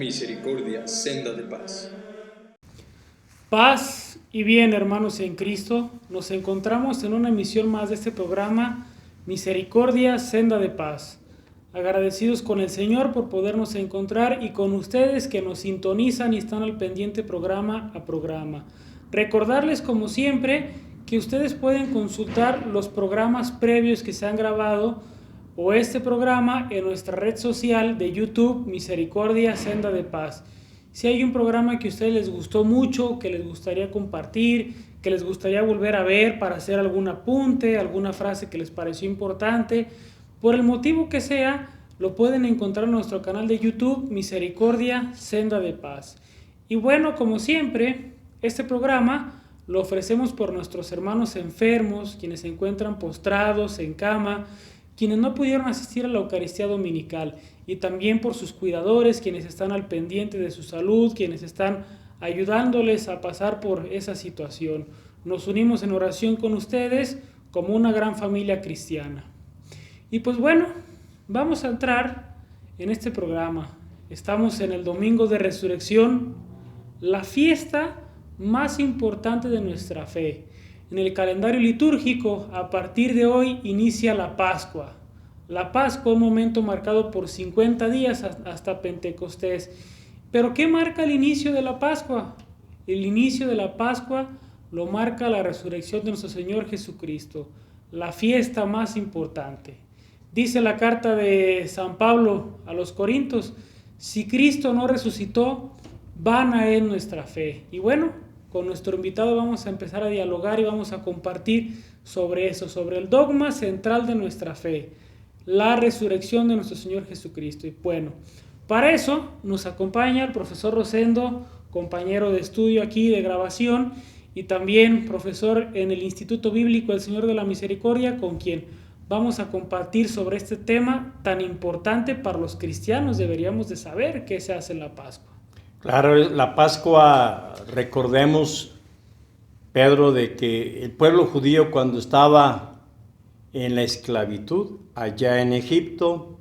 Misericordia, senda de paz. Paz y bien, hermanos en Cristo, nos encontramos en una emisión más de este programa Misericordia, senda de paz. Agradecidos con el Señor por podernos encontrar y con ustedes que nos sintonizan y están al pendiente programa a programa. Recordarles como siempre que ustedes pueden consultar los programas previos que se han grabado o este programa en nuestra red social de YouTube Misericordia, senda de paz. Si hay un programa que a ustedes les gustó mucho, que les gustaría compartir, que les gustaría volver a ver para hacer algún apunte, alguna frase que les pareció importante, por el motivo que sea, lo pueden encontrar en nuestro canal de YouTube Misericordia, senda de paz. Y bueno, como siempre, este programa lo ofrecemos por nuestros hermanos enfermos, quienes se encuentran postrados en cama, quienes no pudieron asistir a la Eucaristía Dominical, y también por sus cuidadores, quienes están al pendiente de su salud, quienes están ayudándoles a pasar por esa situación. Nos unimos en oración con ustedes como una gran familia cristiana. Y pues bueno, vamos a entrar en este programa. Estamos en el Domingo de Resurrección, la fiesta más importante de nuestra fe. En el calendario litúrgico, a partir de hoy, inicia la Pascua. La Pascua, un momento marcado por 50 días hasta Pentecostés. ¿Pero qué marca el inicio de la Pascua? El inicio de la Pascua lo marca la resurrección de nuestro Señor Jesucristo, la fiesta más importante. Dice la carta de San Pablo a los Corintios, si Cristo no resucitó, vana es nuestra fe. Y bueno, con nuestro invitado vamos a empezar a dialogar y vamos a compartir sobre eso, sobre el dogma central de nuestra fe, la resurrección de nuestro Señor Jesucristo. Y bueno, para eso nos acompaña el profesor Rosendo, compañero de estudio aquí de grabación y también profesor en el Instituto Bíblico del Señor de la Misericordia, con quien vamos a compartir sobre este tema tan importante para los cristianos. Deberíamos de saber qué se hace en la Pascua. Claro, la Pascua, recordemos, Pedro, de que el pueblo judío cuando estaba en la esclavitud allá en Egipto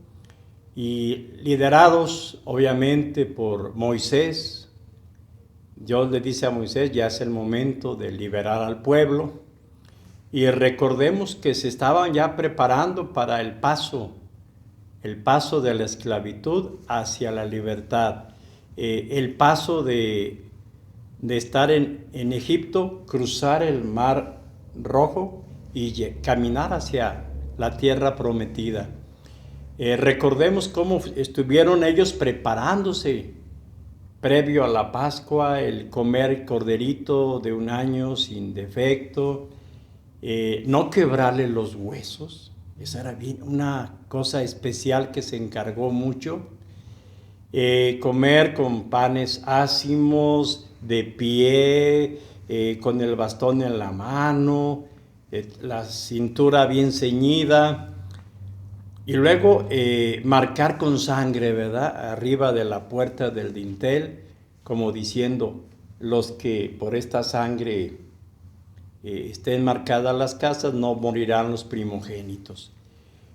y liderados obviamente por Moisés, Dios le dice a Moisés, ya es el momento de liberar al pueblo. Y recordemos que se estaban ya preparando para el paso de la esclavitud hacia la libertad. El paso de estar en Egipto, cruzar el Mar Rojo y caminar hacia la tierra prometida. Recordemos cómo estuvieron ellos preparándose previo a la Pascua, el comer corderito de 1 año sin defecto, no quebrarle los huesos. Esa era bien una cosa especial que se encargó mucho. Comer con panes ácimos, de pie, con el bastón en la mano, la cintura bien ceñida, y luego marcar con sangre, ¿verdad?, arriba de la puerta del dintel, como diciendo, los que por esta sangre estén marcadas las casas, no morirán los primogénitos.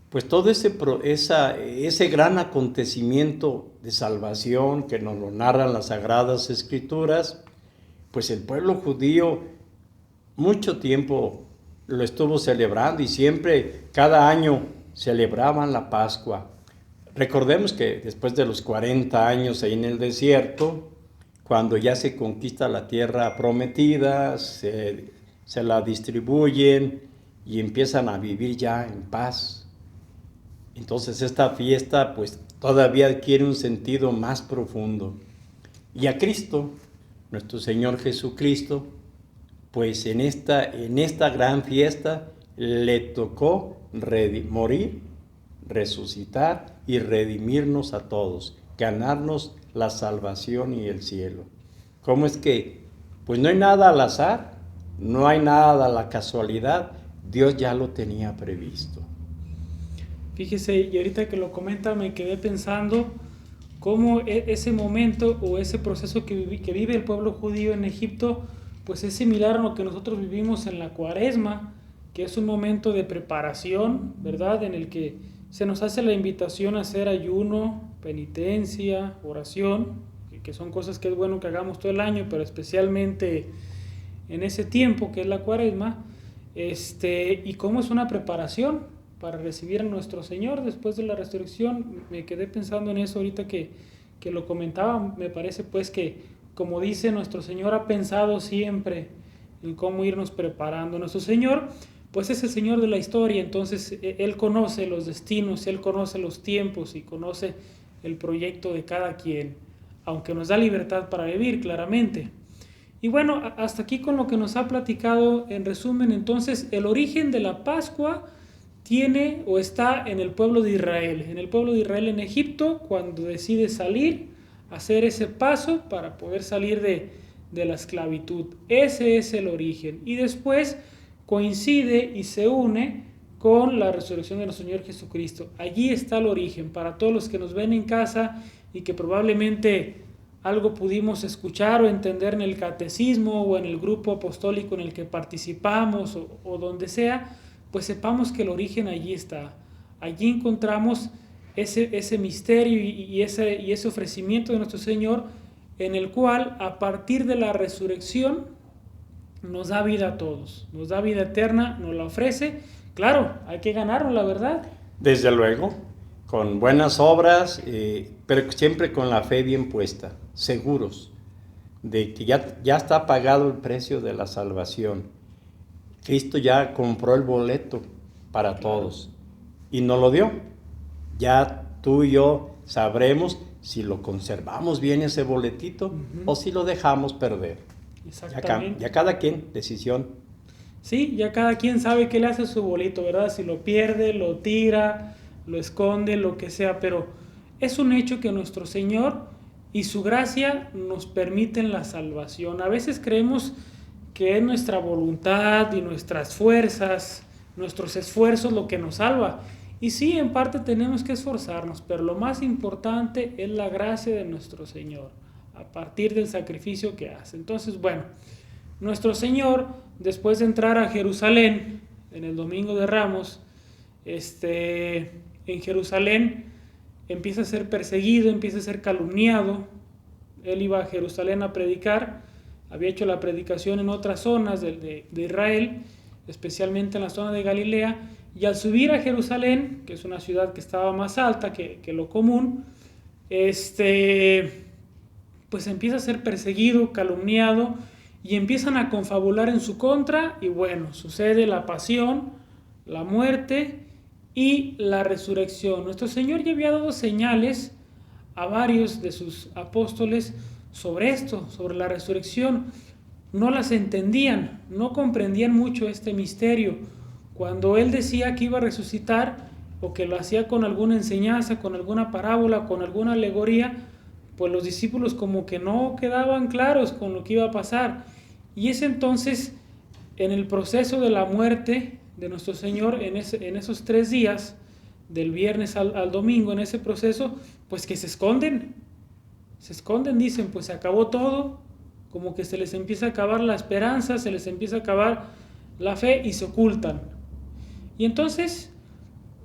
Pues todo ese gran acontecimiento de salvación que nos lo narran las Sagradas Escrituras, pues el pueblo judío mucho tiempo lo estuvo celebrando y siempre, cada año, celebraban la Pascua. Recordemos que después de los 40 años ahí en el desierto, cuando ya se conquista la tierra prometida, se la distribuyen y empiezan a vivir ya en paz. Entonces esta fiesta pues todavía adquiere un sentido más profundo. Y a Cristo, nuestro Señor Jesucristo, pues en esta gran fiesta le tocó morir, resucitar y redimirnos a todos, ganarnos la salvación y el cielo. ¿Cómo es que? Pues no hay nada al azar, no hay nada a la casualidad, Dios ya lo tenía previsto. Fíjese, y ahorita que lo comenta me quedé pensando cómo ese momento o ese proceso que vive el pueblo judío en Egipto, pues es similar a lo que nosotros vivimos en la Cuaresma, que es un momento de preparación, ¿verdad?, en el que se nos hace la invitación a hacer ayuno, penitencia, oración, que son cosas que es bueno que hagamos todo el año, pero especialmente en ese tiempo que es la Cuaresma, y cómo es una preparación para recibir a nuestro Señor después de la resurrección. Me quedé pensando en eso ahorita que lo comentaba. Me parece pues que, como dice, nuestro Señor ha pensado siempre en cómo irnos preparando. Nuestro Señor pues es el Señor de la historia, entonces Él conoce los destinos, Él conoce los tiempos y conoce el proyecto de cada quien, aunque nos da libertad para vivir, claramente. Y bueno, hasta aquí con lo que nos ha platicado. En resumen, entonces, el origen de la Pascua tiene o está en el pueblo de Israel, en Egipto, cuando decide salir, hacer ese paso para poder salir de la esclavitud. Ese es el origen. Y después coincide y se une con la resurrección de nuestro Señor Jesucristo. Allí está el origen. Para todos los que nos ven en casa y que probablemente algo pudimos escuchar o entender en el catecismo o en el grupo apostólico en el que participamos o donde sea, pues sepamos que el origen allí está. Allí encontramos ese misterio y ese ofrecimiento de nuestro Señor, en el cual a partir de la resurrección nos da vida a todos, nos da vida eterna, nos la ofrece. Claro, hay que ganarnos, la verdad. Desde luego, con buenas obras, pero siempre con la fe bien puesta, seguros de que ya está pagado el precio de la salvación. Cristo ya compró el boleto para todos y nos lo dio. Ya tú y yo sabremos si lo conservamos bien ese boletito o si lo dejamos perder. Exactamente. Ya cada quien, decisión. Sí, ya cada quien sabe qué le hace a su boleto, ¿verdad? Si lo pierde, lo tira, lo esconde, lo que sea, pero es un hecho que nuestro Señor y su gracia nos permiten la salvación. A veces creemos que es nuestra voluntad y nuestras fuerzas, nuestros esfuerzos lo que nos salva. Y sí, en parte tenemos que esforzarnos, pero lo más importante es la gracia de nuestro Señor, a partir del sacrificio que hace. Entonces, bueno, nuestro Señor, después de entrar a Jerusalén, en el Domingo de Ramos, en Jerusalén empieza a ser perseguido, empieza a ser calumniado. Él iba a Jerusalén a predicar, había hecho la predicación en otras zonas de Israel, especialmente en la zona de Galilea, y al subir a Jerusalén, que es una ciudad que estaba más alta que lo común, pues empieza a ser perseguido, calumniado, y empiezan a confabular en su contra, y bueno, sucede la pasión, la muerte y la resurrección. Nuestro Señor ya había dado señales a varios de sus apóstoles sobre esto, sobre la resurrección. No las entendían, no comprendían mucho este misterio. Cuando Él decía que iba a resucitar, o que lo hacía con alguna enseñanza, con alguna parábola, con alguna alegoría, pues los discípulos como que no quedaban claros con lo que iba a pasar. Y es entonces, en el proceso de la muerte de nuestro Señor, en esos 3 días, del viernes al domingo, en ese proceso, pues que se esconden, dicen, pues se acabó todo, como que se les empieza a acabar la esperanza, se les empieza a acabar la fe y se ocultan. Y entonces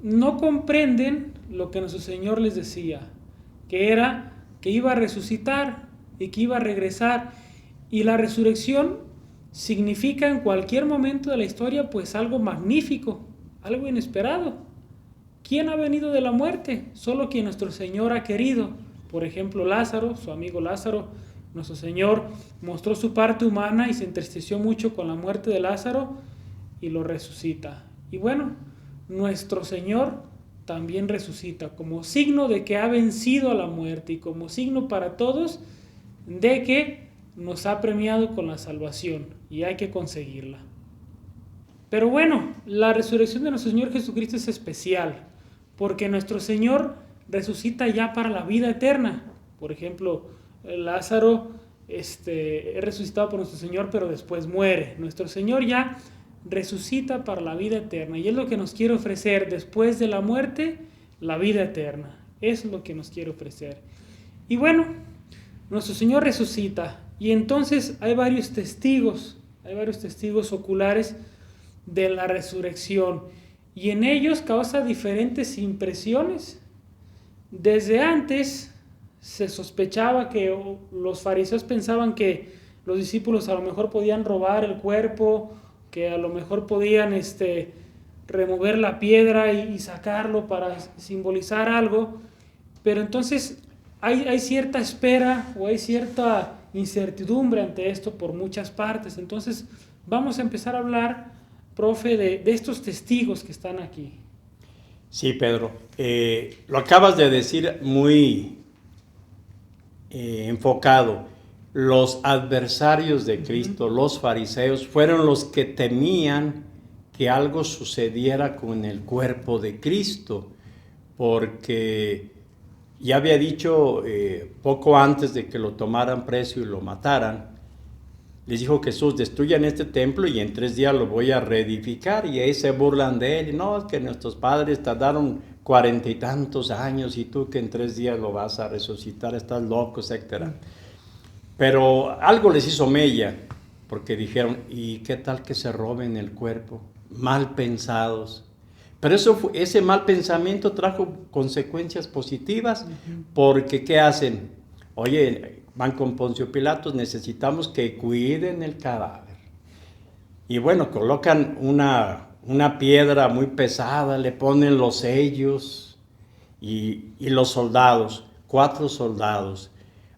no comprenden lo que nuestro Señor les decía, que era que iba a resucitar y que iba a regresar. Y la resurrección significa en cualquier momento de la historia pues algo magnífico, algo inesperado. ¿Quién ha venido de la muerte? Solo quien nuestro Señor ha querido. Por ejemplo, Lázaro, su amigo Lázaro, nuestro Señor mostró su parte humana y se entristeció mucho con la muerte de Lázaro y lo resucita. Y bueno, nuestro Señor también resucita como signo de que ha vencido a la muerte y como signo para todos de que nos ha premiado con la salvación y hay que conseguirla. Pero bueno, la resurrección de nuestro Señor Jesucristo es especial porque nuestro Señor resucita ya para la vida eterna. Por ejemplo, Lázaro es resucitado por nuestro Señor, pero después muere. Nuestro Señor ya resucita para la vida eterna y es lo que nos quiere ofrecer después de la muerte, la vida eterna. Eso es lo que nos quiere ofrecer. Y bueno, nuestro Señor resucita y entonces hay varios testigos oculares de la resurrección y en ellos causa diferentes impresiones. Desde antes se sospechaba que los fariseos pensaban que los discípulos a lo mejor podían robar el cuerpo, que a lo mejor podían remover la piedra y sacarlo para simbolizar algo, pero entonces hay cierta espera o hay cierta incertidumbre ante esto por muchas partes. Entonces vamos a empezar a hablar, profe, de estos testigos que están aquí. Sí, Pedro, lo acabas de decir muy enfocado. Los adversarios de Cristo, los fariseos, fueron los que temían que algo sucediera con el cuerpo de Cristo, porque ya había dicho poco antes de que lo tomaran preso y lo mataran, les dijo Jesús: destruyan este templo y en 3 días lo voy a reedificar. Y ahí se burlan de él: y no, es que nuestros padres tardaron 40 y tantos años y tú que en 3 días lo vas a resucitar, estás loco, etc. Pero algo les hizo mella, porque dijeron: ¿y qué tal que se roben el cuerpo? Mal pensados. Pero ese mal pensamiento trajo consecuencias positivas, porque ¿qué hacen? Oye, van con Poncio Pilatos: necesitamos que cuiden el cadáver. Y bueno, colocan una piedra muy pesada, le ponen los sellos y los soldados, 4 soldados.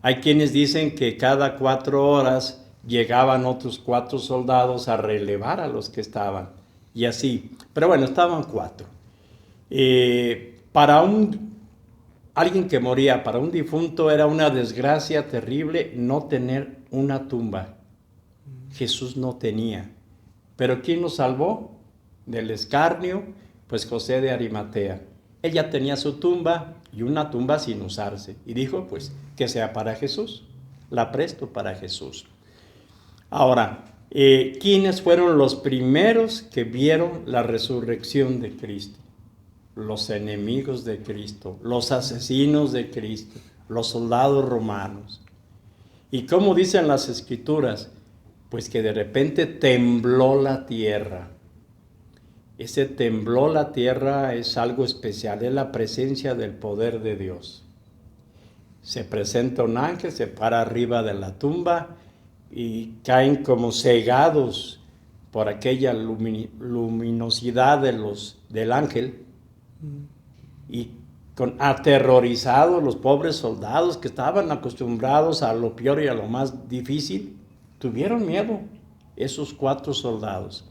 Hay quienes dicen que cada 4 horas llegaban otros 4 soldados a relevar a los que estaban, y así. Pero bueno, estaban 4. Para alguien que moría, para un difunto, era una desgracia terrible no tener una tumba. Jesús no tenía. Pero ¿quién lo salvó del escarnio? Pues José de Arimatea. Él ya tenía su tumba, y una tumba sin usarse, y dijo: pues que sea para Jesús, la presto para Jesús. Ahora, ¿quiénes fueron los primeros que vieron la resurrección de Cristo? Los enemigos de Cristo, los asesinos de Cristo, los soldados romanos. ¿Y cómo dicen las Escrituras? Pues que de repente tembló la tierra. Ese tembló la tierra es algo especial, es la presencia del poder de Dios. Se presenta un ángel, se para arriba de la tumba y caen como cegados por aquella luminosidad del ángel, y aterrorizados los pobres soldados que estaban acostumbrados a lo peor y a lo más difícil, tuvieron miedo. Esos 4 soldados,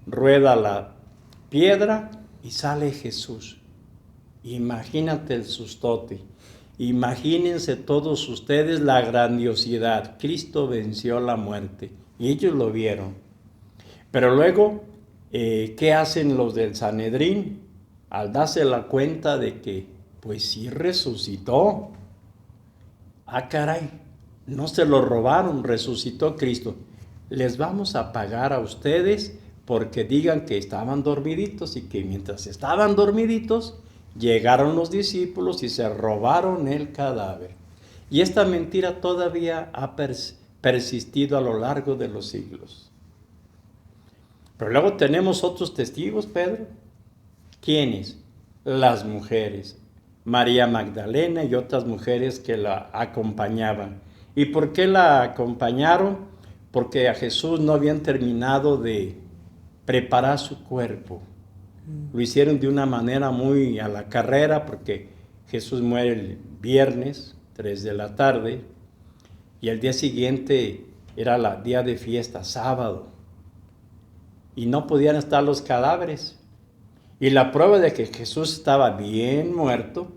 rueda la piedra y sale Jesús. Imagínate el sustote. Imagínense todos ustedes la grandiosidad. Cristo venció la muerte y ellos lo vieron. Pero luego, ¿qué hacen los del Sanedrín? Al darse la cuenta de que, pues sí resucitó. Ah, caray, no se lo robaron, resucitó Cristo. Les vamos a pagar a ustedes porque digan que estaban dormiditos, y que mientras estaban dormiditos llegaron los discípulos y se robaron el cadáver. Y esta mentira todavía ha persistido a lo largo de los siglos. Pero luego tenemos otros testigos, Pedro. ¿Quiénes? Las mujeres. María Magdalena y otras mujeres que la acompañaban. ¿Y por qué la acompañaron? Porque a Jesús no habían terminado de preparar su cuerpo. Lo hicieron de una manera muy a la carrera, porque Jesús muere el viernes, 3 de la tarde, y el día siguiente era el día de fiesta, sábado, y no podían estar los cadáveres. Y la prueba de que Jesús estaba bien muerto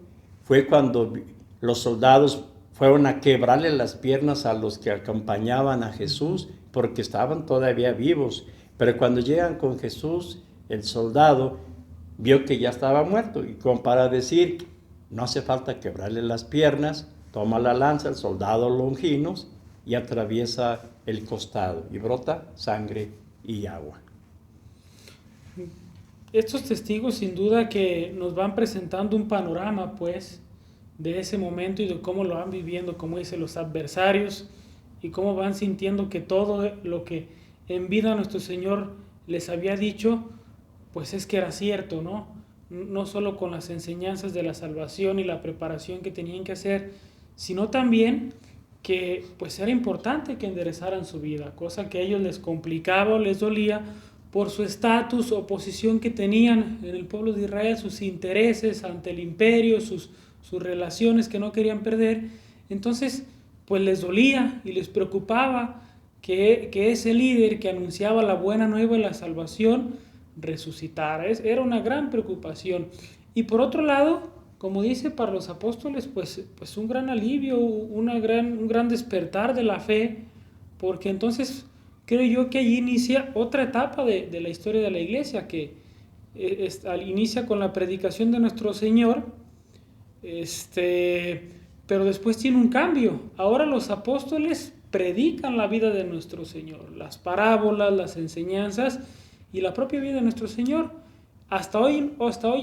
fue cuando los soldados fueron a quebrarle las piernas a los que acompañaban a Jesús, porque estaban todavía vivos. Pero cuando llegan con Jesús, el soldado vio que ya estaba muerto, y como para decir: no hace falta quebrarle las piernas, toma la lanza, el soldado Longinos, y atraviesa el costado, y brota sangre y agua. Estos testigos sin duda que nos van presentando un panorama, pues, de ese momento y de cómo lo van viviendo, como dicen los adversarios, y cómo van sintiendo que todo lo que en vida nuestro Señor les había dicho, pues es que era cierto, ¿no? No solo con las enseñanzas de la salvación y la preparación que tenían que hacer, sino también que pues era importante que enderezaran su vida, cosa que a ellos les complicaba o les dolía por su estatus o posición que tenían en el pueblo de Israel, sus intereses ante el imperio, sus relaciones que no querían perder. Entonces pues les dolía y les preocupaba que ese líder que anunciaba la buena nueva y la salvación resucitara. Era una gran preocupación. Y por otro lado, como dice, para los apóstoles, pues un gran alivio, un gran despertar de la fe, porque entonces creo yo que allí inicia otra etapa de la historia de la iglesia, que inicia con la predicación de nuestro Señor, pero después tiene un cambio. Ahora los apóstoles predican la vida de nuestro Señor, las parábolas, las enseñanzas y la propia vida de nuestro Señor. Hasta hoy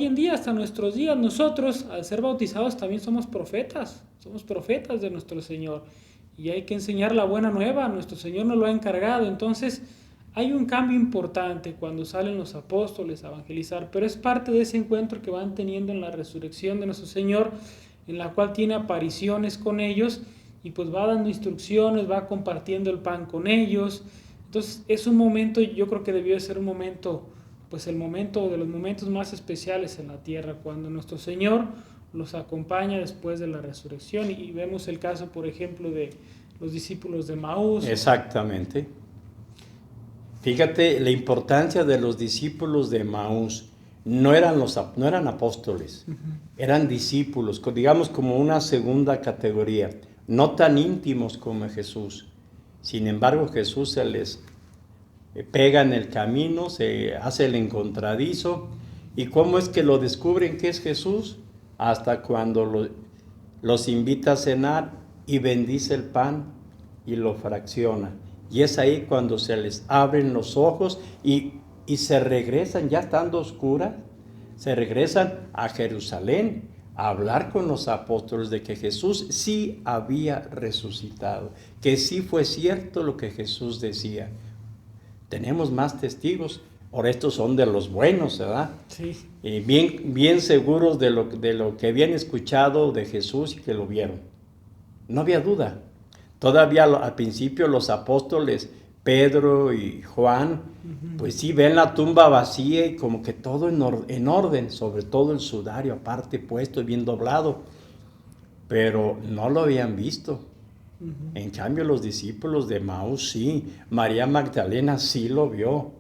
en día, hasta nuestros días, nosotros al ser bautizados también somos profetas de nuestro Señor, y hay que enseñar la buena nueva. Nuestro Señor nos lo ha encargado. Entonces hay un cambio importante cuando salen los apóstoles a evangelizar, pero es parte de ese encuentro que van teniendo en la resurrección de nuestro Señor, en la cual tiene apariciones con ellos y pues va dando instrucciones, va compartiendo el pan con ellos. Entonces es un momento, yo creo que debió de ser un momento, pues el momento de los momentos más especiales en la tierra, cuando nuestro Señor los acompaña después de la resurrección. Y vemos el caso, por ejemplo, de los discípulos de Maús. Exactamente. Fíjate la importancia de los discípulos de Maús. No eran apóstoles, eran discípulos, digamos como una segunda categoría, no tan íntimos como Jesús. Sin embargo, Jesús se les pega en el camino, se hace el encontradizo. ¿Y cómo es que lo descubren que es Jesús? Hasta cuando los invita a cenar y bendice el pan y lo fracciona. Y es ahí cuando se les abren los ojos y se regresan, ya estando oscuras, se regresan a Jerusalén a hablar con los apóstoles de que Jesús sí había resucitado, que sí fue cierto lo que Jesús decía. Tenemos más testigos, ahora estos son de los buenos, ¿verdad? Sí. Bien seguros de lo que habían escuchado de Jesús y que lo vieron. No había duda. Todavía al principio los apóstoles, Pedro y Juan, pues sí ven la tumba vacía y como que todo en orden, sobre todo el sudario aparte puesto y bien doblado, pero no lo habían visto. En cambio los discípulos de Maús sí, María Magdalena sí lo vio.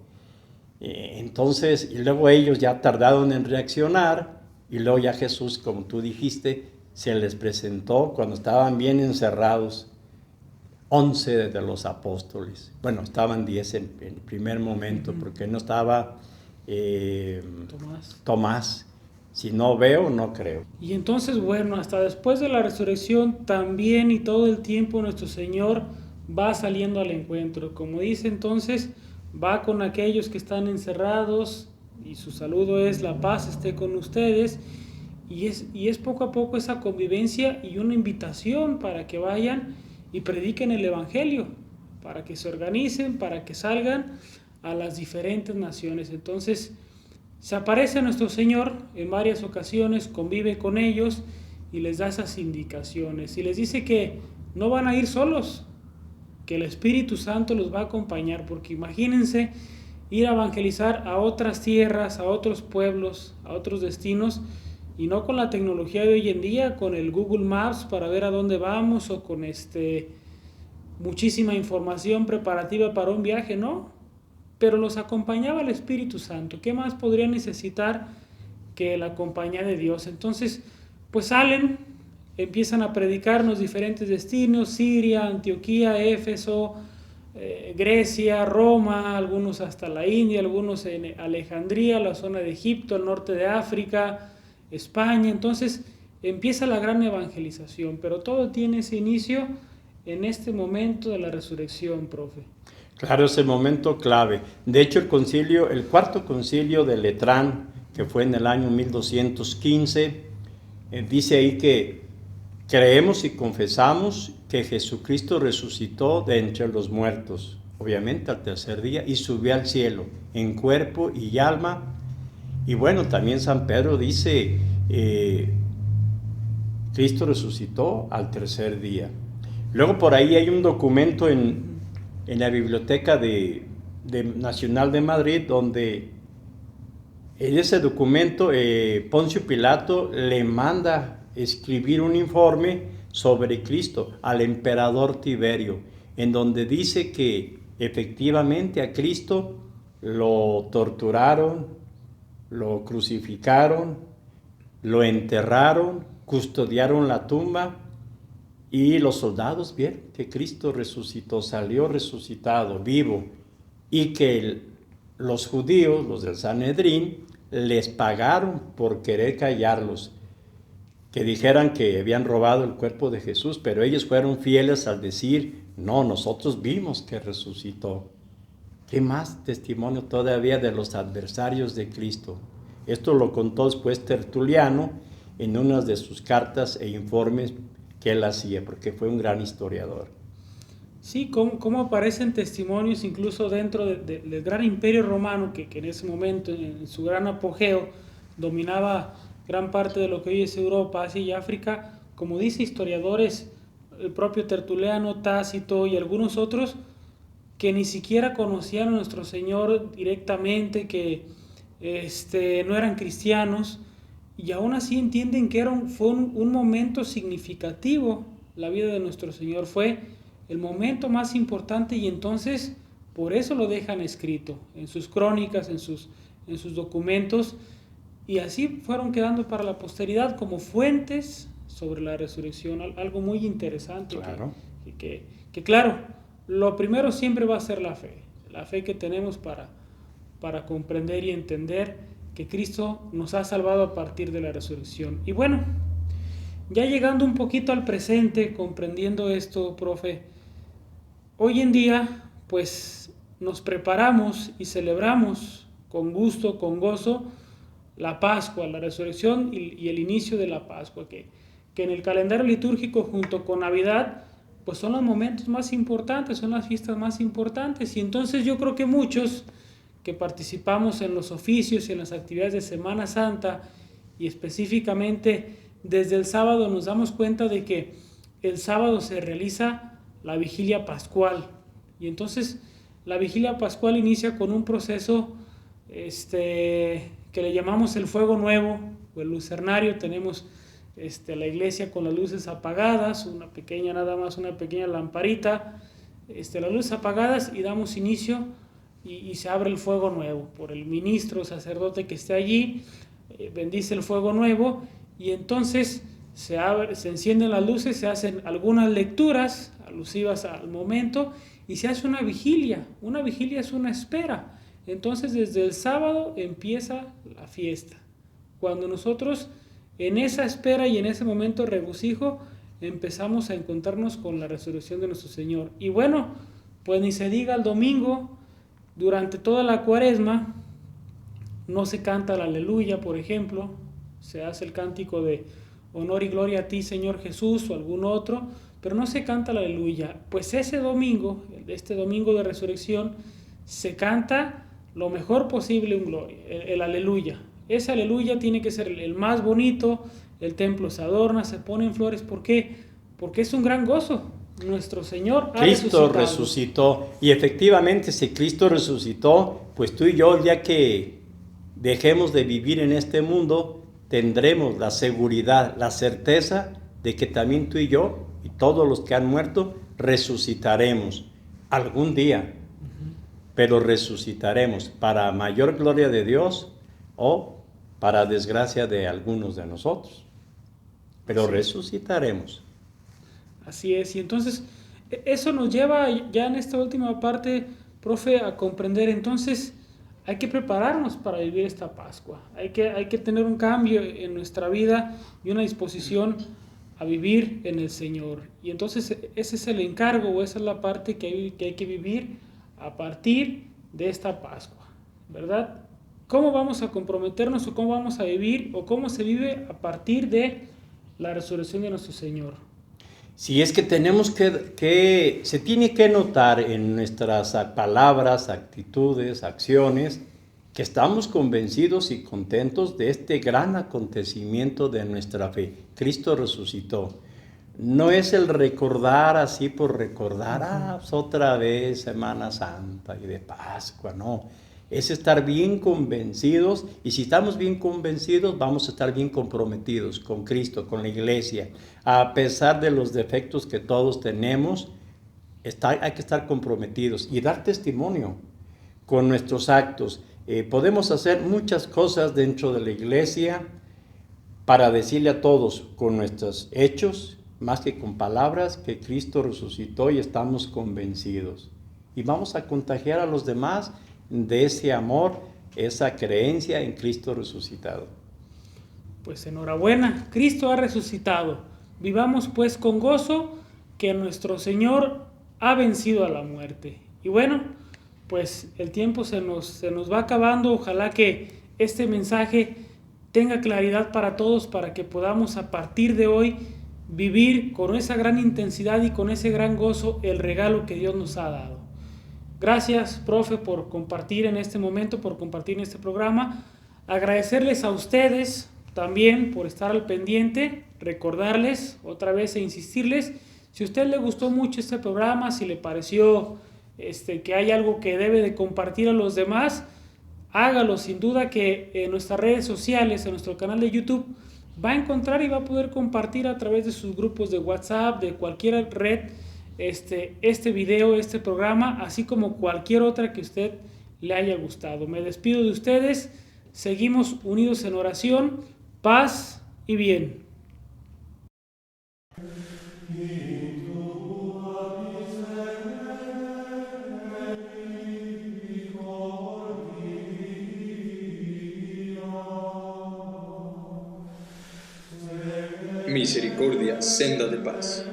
Entonces, y luego ellos ya tardaron en reaccionar, y luego ya Jesús, como tú dijiste, se les presentó cuando estaban bien encerrados. 11 de los apóstoles, bueno, estaban 10 en el primer momento, porque no estaba Tomás. Si no veo, no creo. Y entonces, bueno, hasta después de la resurrección también y todo el tiempo nuestro Señor va saliendo al encuentro. Como dice entonces, va con aquellos que están encerrados y su saludo es: la paz esté con ustedes. Y es poco a poco esa convivencia y una invitación para que vayan y prediquen el Evangelio, para que se organicen, para que salgan a las diferentes naciones. Entonces se aparece nuestro Señor en varias ocasiones, convive con ellos y les da esas indicaciones. Y les dice que no van a ir solos, que el Espíritu Santo los va a acompañar, porque imagínense ir a evangelizar a otras tierras, a otros pueblos, a otros destinos, y no con la tecnología de hoy en día, con el Google Maps para ver a dónde vamos, o con muchísima información preparativa para un viaje, ¿no? Pero los acompañaba el Espíritu Santo. ¿Qué más podría necesitar que la compañía de Dios? Entonces, pues salen, empiezan a predicar en los diferentes destinos: Siria, Antioquía, Éfeso, Grecia, Roma, algunos hasta la India, algunos en Alejandría, la zona de Egipto, el norte de África, España. Entonces empieza la gran evangelización, pero todo tiene ese inicio en este momento de la resurrección, profe. Claro, es el momento clave. De hecho, el cuarto concilio de Letrán, que fue en el año 1215, dice ahí que creemos y confesamos que Jesucristo resucitó de entre los muertos, obviamente al tercer día, y subió al cielo en cuerpo y alma. Y bueno, también San Pedro dice Cristo resucitó al tercer día. Luego por ahí hay un documento en la Biblioteca Nacional de Madrid, donde en ese documento Poncio Pilato le manda escribir un informe sobre Cristo al emperador Tiberio, en donde dice que efectivamente a Cristo lo torturaron, lo crucificaron, lo enterraron, custodiaron la tumba, y los soldados vieron que Cristo resucitó, salió resucitado, vivo, y que los judíos, los del Sanedrín, les pagaron por querer callarlos, que dijeran que habían robado el cuerpo de Jesús, pero ellos fueron fieles al decir, no, nosotros vimos que resucitó. ¿Qué más testimonio todavía de los adversarios de Cristo? Esto lo contó después Tertuliano en una de sus cartas e informes que él hacía, porque fue un gran historiador. Sí, cómo aparecen testimonios incluso dentro del gran imperio romano que en ese momento, en su gran apogeo, dominaba gran parte de lo que hoy es Europa, Asia y África. Como dice historiadores, el propio Tertuliano, Tácito y algunos otros, que ni siquiera conocían a nuestro Señor directamente, que no eran cristianos, y aún así entienden que fue un momento significativo. La vida de nuestro Señor fue el momento más importante, y entonces por eso lo dejan escrito en sus crónicas, en sus documentos, y así fueron quedando para la posteridad como fuentes sobre la resurrección. Algo muy interesante. Claro. Que claro, lo primero siempre va a ser la fe que tenemos para comprender y entender que Cristo nos ha salvado a partir de la resurrección. Y bueno, ya llegando un poquito al presente, comprendiendo esto, profe, hoy en día pues nos preparamos y celebramos con gusto, con gozo, la Pascua, la resurrección y el inicio de la Pascua, que en el calendario litúrgico junto con Navidad pues son los momentos más importantes, son las fiestas más importantes. Y entonces yo creo que muchos que participamos en los oficios y en las actividades de Semana Santa, y específicamente desde el sábado, nos damos cuenta de que el sábado se realiza la vigilia pascual. Y entonces la vigilia pascual inicia con un proceso que le llamamos el fuego nuevo o el lucernario. Tenemos la iglesia con las luces apagadas, una pequeña lamparita, las luces apagadas, y damos inicio y se abre el fuego nuevo por el ministro sacerdote que esté allí, bendice el fuego nuevo, y entonces se encienden las luces, se hacen algunas lecturas alusivas al momento y se hace una vigilia. Una vigilia es una espera. Entonces desde el sábado empieza la fiesta, cuando nosotros en esa espera y en ese momento de regocijo empezamos a encontrarnos con la resurrección de nuestro Señor. Y bueno, pues ni se diga el domingo. Durante toda la Cuaresma no se canta la aleluya, por ejemplo, se hace el cántico de honor y gloria a ti, Señor Jesús, o algún otro, pero no se canta la aleluya. Pues ese domingo, este domingo de resurrección, se canta lo mejor posible un gloria, el aleluya. Ese aleluya tiene que ser el más bonito, el templo se adorna, se ponen flores. ¿Por qué? Porque es un gran gozo. Nuestro Señor ha Cristo resucitó. Y efectivamente, si Cristo resucitó, pues tú y yo, el día que dejemos de vivir en este mundo, tendremos la seguridad, la certeza de que también tú y yo y todos los que han muerto resucitaremos algún día. Pero resucitaremos para mayor gloria de Dios o para desgracia de algunos de nosotros. Pero resucitaremos. Así es, y entonces eso nos lleva ya en esta última parte, profe, a comprender. Entonces hay que prepararnos para vivir esta Pascua, hay que tener un cambio en nuestra vida y una disposición a vivir en el Señor. Y entonces ese es el encargo, o esa es la parte que hay que vivir a partir de esta Pascua, ¿verdad? ¿Cómo vamos a comprometernos o cómo vamos a vivir o cómo se vive a partir de la resurrección de nuestro Señor? Si es que tenemos se tiene que notar en nuestras palabras, actitudes, acciones, que estamos convencidos y contentos de este gran acontecimiento de nuestra fe. Cristo resucitó. No es el recordar así por recordar, pues otra vez Semana Santa y de Pascua, no. Es estar bien convencidos, y si estamos bien convencidos vamos a estar bien comprometidos con Cristo, con la iglesia. A pesar de los defectos que todos tenemos, hay que estar comprometidos y dar testimonio con nuestros actos. Podemos hacer muchas cosas dentro de la iglesia para decirle a todos con nuestros hechos, más que con palabras, que Cristo resucitó y estamos convencidos. Y vamos a contagiar a los demás de ese amor, esa creencia en Cristo resucitado. Pues enhorabuena, Cristo ha resucitado. Vivamos pues con gozo que nuestro Señor ha vencido a la muerte. Y bueno, pues el tiempo se nos va acabando. Ojalá que este mensaje tenga claridad para todos, para que podamos a partir de hoy vivir con esa gran intensidad y con ese gran gozo el regalo que Dios nos ha dado. Gracias, profe, por compartir en este momento, por compartir en este programa. Agradecerles a ustedes también por estar al pendiente, recordarles otra vez e insistirles, si a usted le gustó mucho este programa, si le pareció que hay algo que debe de compartir a los demás, hágalo. Sin duda que en nuestras redes sociales, en nuestro canal de YouTube, va a encontrar y va a poder compartir a través de sus grupos de WhatsApp, de cualquier red, este video, este programa, así como cualquier otra que a usted le haya gustado. Me despido de ustedes, seguimos unidos en oración, paz y bien. Misericordia, senda de paz.